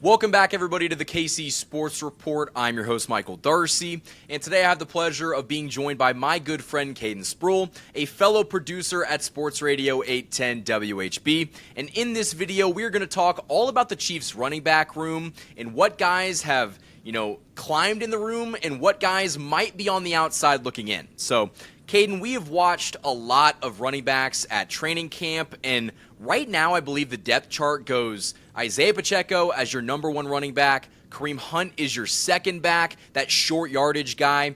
Welcome back, everybody, to the KC Sports Report. I'm your host, Michael Darcy, and today I have the pleasure of being joined by my good friend, Caden Spruill, a fellow producer at Sports Radio 810 WHB. And in this video, we're going to talk all about the Chiefs' running back room and what guys have, climbed in the room and what guys might be on the outside looking in. So, Caden, we have watched a lot of running backs at training camp, and right now I believe the depth chart goes Isaiah Pacheco as your number one running back, Kareem Hunt is your second back, that short yardage guy.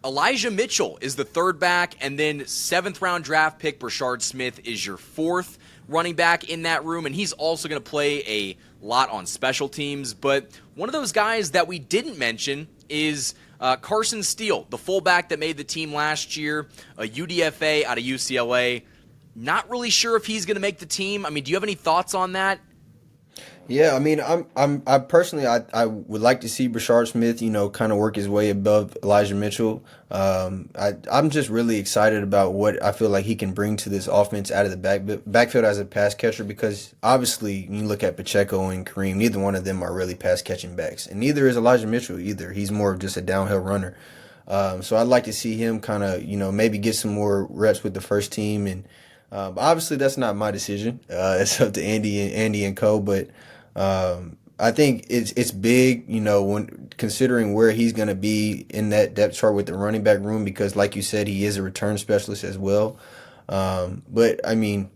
Elijah Mitchell is the third back, and then seventh-round draft pick Brashard Smith is your fourth running back in that room, and he's also going to play a lot on special teams. But one of those guys that we didn't mention is Carson Steele, the fullback that made the team last year, a UDFA out of UCLA. Not really sure if he's going to make the team. I mean, do you have any thoughts on that? Yeah, I mean, I personally, I would like to see Brashard Smith, kind of work his way above Elijah Mitchell. I'm just really excited about what I feel like he can bring to this offense out of the backfield as a pass catcher, because obviously you look at Pacheco and Kareem, neither one of them are really pass catching backs, and neither is Elijah Mitchell either. He's more of just a downhill runner. So I'd like to see him kind of, maybe get some more reps with the first team, and obviously that's not my decision. It's up to Andy and co. But I think it's big, when considering where he's going to be in that depth chart with the running back room, because like you said, he is a return specialist as well. But I mean,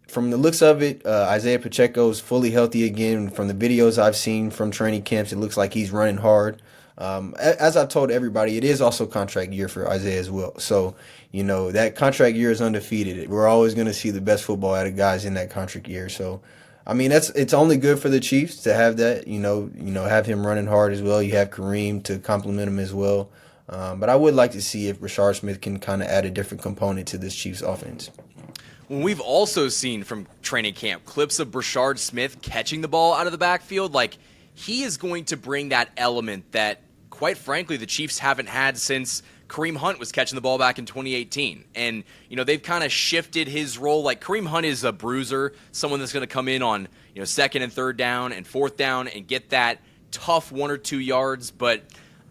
from the looks of it, Isaiah Pacheco is fully healthy again. From the videos I've seen from training camps, it looks like he's running hard. As I've told everybody, it is also contract year for Isaiah as well. So, that contract year is undefeated. We're always going to see the best football out of guys in that contract year. So, I mean, it's only good for the Chiefs to have that, have him running hard as well. You have Kareem to complement him as well. But I would like to see if Brashard Smith can kind of add a different component to this Chiefs offense. Well, we've also seen from training camp clips of Brashard Smith catching the ball out of the backfield. Like, he is going to bring that element that, quite frankly, the Chiefs haven't had since Kareem Hunt was catching the ball back in 2018. And, they've kind of shifted his role. Like, Kareem Hunt is a bruiser, someone that's going to come in on, second and third down and fourth down and get that tough 1 or 2 yards. But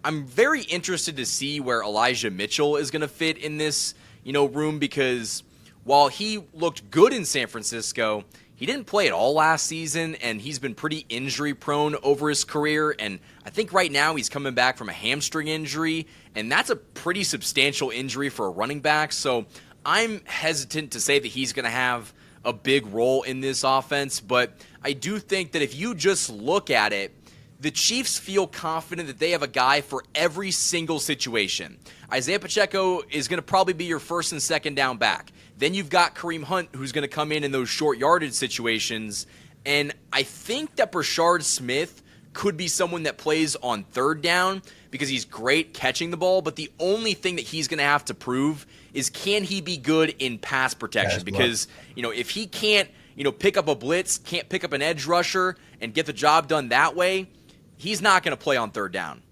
I'm very interested to see where Elijah Mitchell is going to fit in this, room, because while he looked good in San Francisco, he didn't play at all last season, and he's been pretty injury-prone over his career, and I think right now he's coming back from a hamstring injury, and that's a pretty substantial injury for a running back, so I'm hesitant to say that he's going to have a big role in this offense, but I do think that if you just look at it, the Chiefs feel confident that they have a guy for every single situation. Isaiah Pacheco is going to probably be your first and second down back. Then you've got Kareem Hunt, who's going to come in those short yardage situations. And I think that Brashard Smith could be someone that plays on third down because he's great catching the ball. But the only thing that he's going to have to prove is, can he be good in pass protection? Because, if he can't, pick up a blitz, can't pick up an edge rusher and get the job done that way, he's not going to play on third down.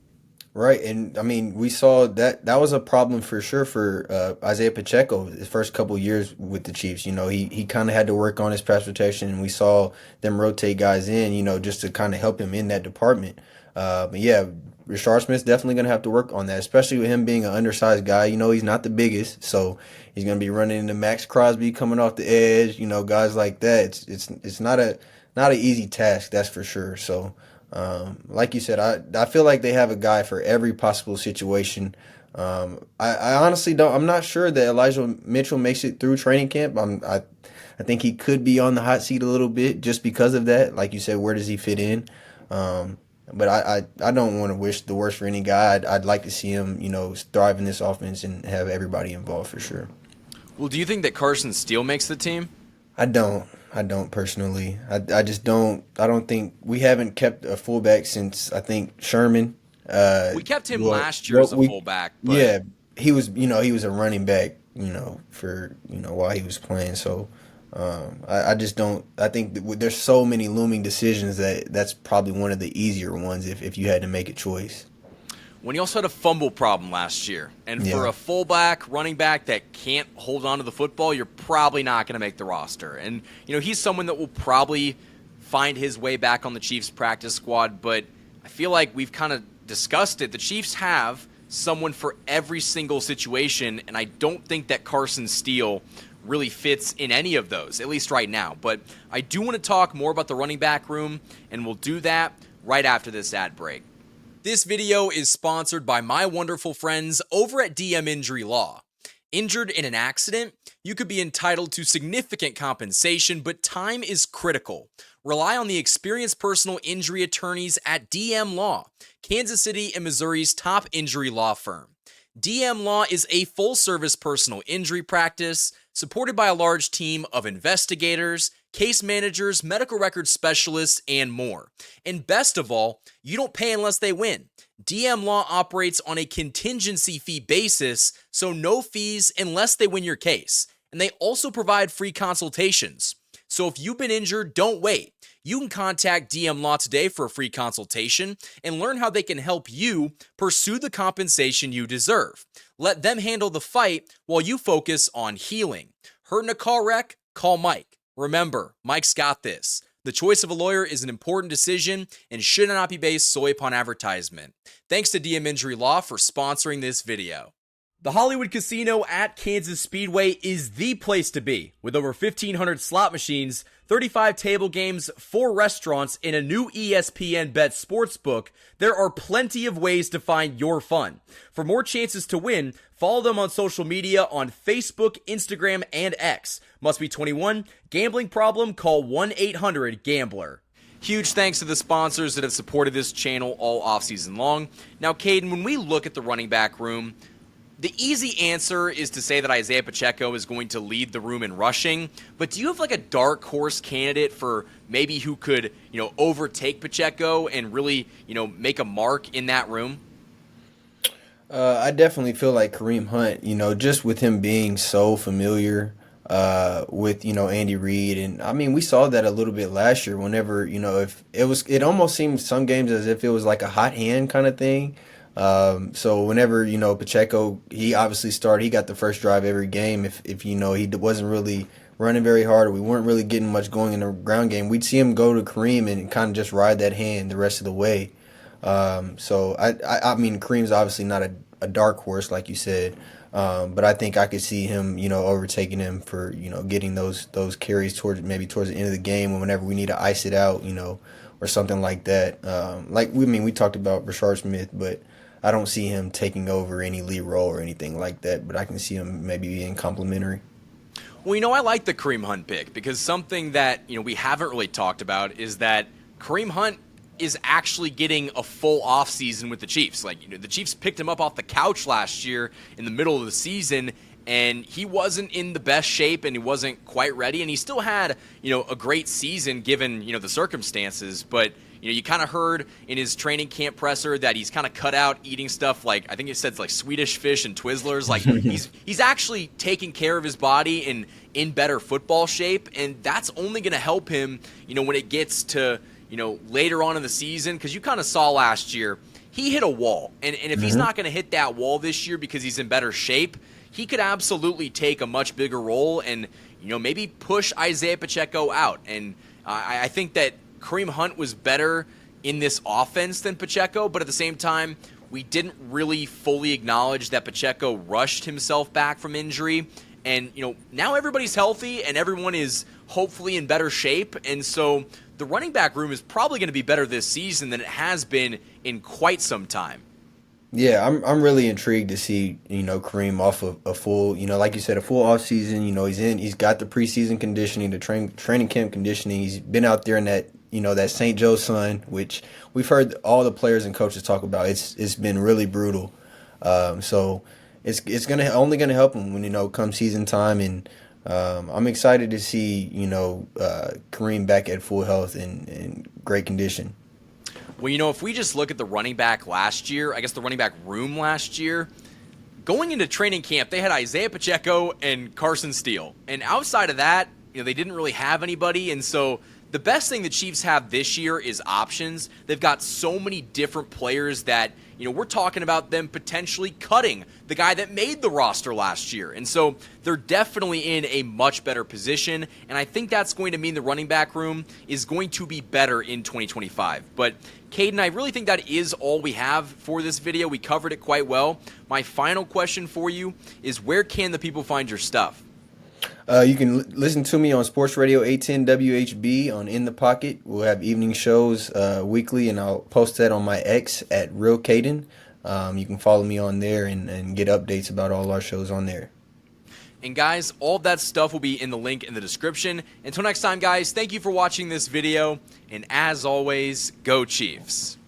Right, and I mean, we saw that was a problem for sure for Isaiah Pacheco his first couple of years with the Chiefs. He kind of had to work on his pass protection, and we saw them rotate guys in, just to kind of help him in that department. But yeah, Brashard Smith's definitely going to have to work on that, especially with him being an undersized guy. He's not the biggest, so he's going to be running into Max Crosby coming off the edge. Guys like that. It's not an easy task, that's for sure. So. Like you said, I feel like they have a guy for every possible situation. I honestly don't. I'm not sure that Elijah Mitchell makes it through training camp. I think he could be on the hot seat a little bit just because of that. Like you said, where does he fit in? But I don't want to wish the worst for any guy. I'd like to see him, thrive in this offense and have everybody involved for sure. Well, do you think that Carson Steele makes the team? I don't personally. I just don't. I don't think we haven't kept a fullback since I think Sherman. We kept him last year as a fullback. But yeah, he was. He was a running back. For while he was playing. So I just don't. I think there's so many looming decisions that's probably one of the easier ones if you had to make a choice. When he also had a fumble problem last year. And for a fullback, running back that can't hold on to the football, you're probably not going to make the roster. And, he's someone that will probably find his way back on the Chiefs practice squad, but I feel like we've kind of discussed it. The Chiefs have someone for every single situation, and I don't think that Carson Steele really fits in any of those, at least right now. But I do want to talk more about the running back room, and we'll do that right after this ad break. This video is sponsored by my wonderful friends over at DM Injury Law. Injured in an accident, you could be entitled to significant compensation, but time is critical. Rely on the experienced personal injury attorneys at DM Law, Kansas City and Missouri's top injury law firm. DM Law is a full-service personal injury practice supported by a large team of investigators, case managers, medical records specialists, and more. And best of all, you don't pay unless they win. DM Law operates on a contingency fee basis, so no fees unless they win your case. And they also provide free consultations. So if you've been injured, don't wait. You can contact DM Law today for a free consultation and learn how they can help you pursue the compensation you deserve. Let them handle the fight while you focus on healing. Hurt in a car wreck? Call Mike. Remember, Mike's got this. The choice of a lawyer is an important decision and should not be based solely upon advertisement. Thanks to DM Injury Law for sponsoring this video. The Hollywood Casino at Kansas Speedway is the place to be. With over 1,500 slot machines, 35 table games, 4 restaurants, and a new ESPN Bet sportsbook, there are plenty of ways to find your fun. For more chances to win, follow them on social media on Facebook, Instagram, and X. Must be 21. Gambling problem? Call 1-800-GAMBLER. Huge thanks to the sponsors that have supported this channel all offseason long. Now, Caden, when we look at the running back room, the easy answer is to say that Isaiah Pacheco is going to lead the room in rushing, but do you have like a dark horse candidate for maybe who could, overtake Pacheco and really, make a mark in that room? I definitely feel like Kareem Hunt, just with him being so familiar with, Andy Reid. And I mean, we saw that a little bit last year whenever, if it almost seemed some games as if it was like a hot hand kind of thing. So whenever, Pacheco, he obviously started, he got the first drive every game. If he wasn't really running very hard or we weren't really getting much going in the ground game, we'd see him go to Kareem and kind of just ride that hand the rest of the way. So I mean, Kareem's obviously not a dark horse, like you said. But I think I could see him, overtaking him for, getting those carries towards the end of the game whenever we need to ice it out, or something like that. We talked about Brashard Smith, but I don't see him taking over any lead role or anything like that, but I can see him maybe being complimentary. Well, I like the Kareem Hunt pick because something that, we haven't really talked about is that Kareem Hunt is actually getting a full offseason with the Chiefs. The Chiefs picked him up off the couch last year in the middle of the season, and he wasn't in the best shape and he wasn't quite ready, and he still had, a great season given, the circumstances, but you kind of heard in his training camp presser that he's kind of cut out eating stuff like, I think it said like Swedish fish and Twizzlers. Like he's actually taking care of his body and in better football shape, and that's only going to help him, when it gets to, later on in the season, because you kind of saw last year, he hit a wall. And if he's not going to hit that wall this year because he's in better shape, he could absolutely take a much bigger role and, maybe push Isaiah Pacheco out. And I think that Kareem Hunt was better in this offense than Pacheco, but at the same time, we didn't really fully acknowledge that Pacheco rushed himself back from injury. And, now everybody's healthy and everyone is hopefully in better shape. And so the running back room is probably going to be better this season than it has been in quite some time. Yeah, I'm really intrigued to see, Kareem off of a full, like you said, a full off season. He's got the preseason conditioning, the training camp conditioning. He's been out there in that, that St. Joe sun, which we've heard all the players and coaches talk about. It's been really brutal. So it's only gonna help him when, come season time. And I'm excited to see, Kareem back at full health and great condition. Well, if we just look at the running back last year, I guess the running back room last year, going into training camp, they had Isaiah Pacheco and Carson Steele. And outside of that, they didn't really have anybody. And so the best thing the Chiefs have this year is options. They've got so many different players that, we're talking about them potentially cutting the guy that made the roster last year. And so they're definitely in a much better position, and I think that's going to mean the running back room is going to be better in 2025. But Caden, I really think that is all we have for this video. We covered it quite well. My final question for you is, where can the people find your stuff? You can listen to me on Sports Radio 810 WHB on In the Pocket. We'll have evening shows weekly, and I'll post that on my X at Real Caden. You can follow me on there and get updates about all our shows on there. And guys, all that stuff will be in the link in the description. Until next time, guys, thank you for watching this video. And as always, go Chiefs.